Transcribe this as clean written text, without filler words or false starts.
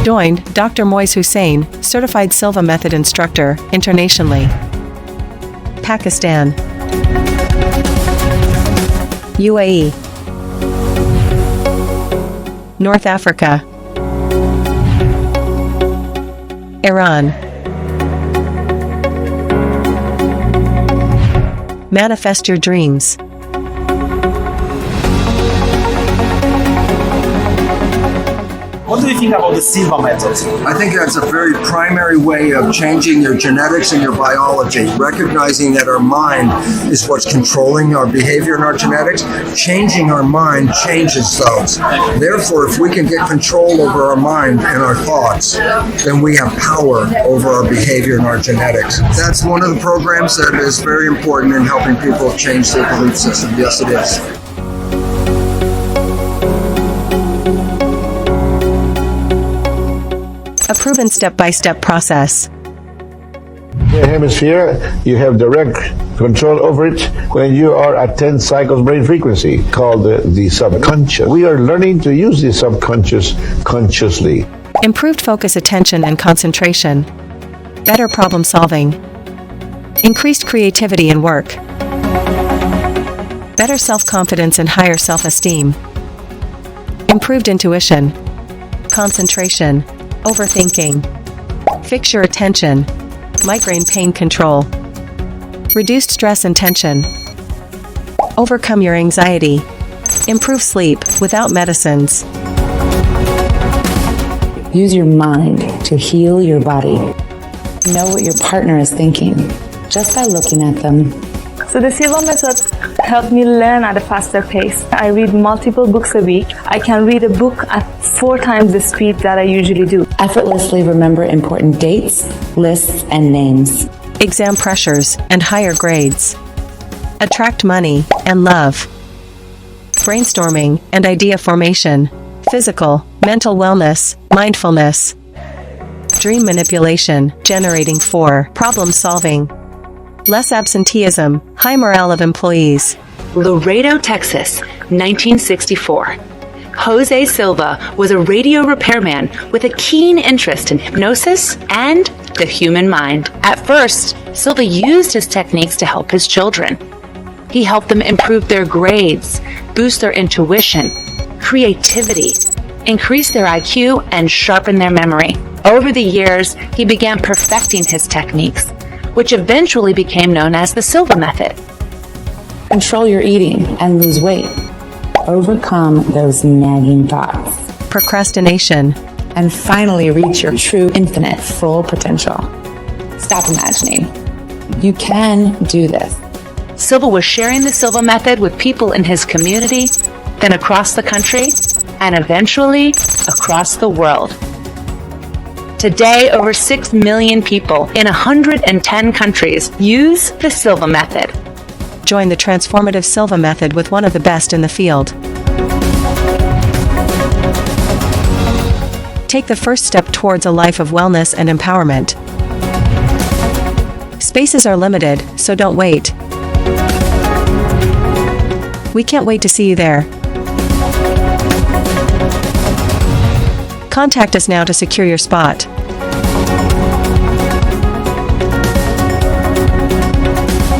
Joined Dr. Moiz Hussain, certified Silva method instructor, internationally. Pakistan, UAE, North Africa, Iran. Manifest your dreams. What do you think about the Silva method? I think that's a very primary way of changing your genetics and your biology, recognizing that our mind is what's controlling our behavior and our genetics. Changing our mind changes those. Therefore, if we can get control over our mind and our thoughts, then we have power over our behavior and our genetics. That's one of the programs that is very important in helping people change their belief system. Yes, it is. A proven step-by-step process. The hemisphere, you have direct control over it when you are at 10 cycles brain frequency, called the subconscious. We are learning to use the subconscious consciously. Improved focus, attention, and concentration. Better problem solving. Increased creativity in work. Better self-confidence and higher self-esteem. Improved intuition. Concentration. Overthinking. Fix your attention. Migraine pain control. Reduced stress and tension. Overcome your anxiety. Improve sleep without medicines. Use your mind to heal your body. Know what your partner is thinking just by looking at them. So the Silva method helped me learn at a faster pace. I read multiple books a week. I can read a book at 4 times the speed that I usually do. Effortlessly remember important dates, lists, and names. Exam pressures and higher grades. Attract money and love. Brainstorming and idea formation. Physical, mental wellness, mindfulness. Dream manipulation, generating 4. Problem solving. Less absenteeism, high morale of employees. Laredo, Texas, 1964. Jose Silva was a radio repairman with a keen interest in hypnosis and the human mind. At first, Silva used his techniques to help his children. He helped them improve their grades, boost their intuition, creativity, increase their IQ, and sharpen their memory. Over the years, he began perfecting his techniques, which eventually became known as the Silva method. Control your eating and lose weight. Overcome those nagging thoughts. Procrastination. And finally reach your true, infinite, full potential. Stop imagining. You can do this. Silva was sharing the Silva method with people in his community, then across the country, and eventually across the world. Today, over 6 million people in 110 countries use the Silva method. Join the transformative Silva method with one of the best in the field. Take the first step towards a life of wellness and empowerment. Spaces are limited, so don't wait. We can't wait to see you there. Contact us now to secure your spot.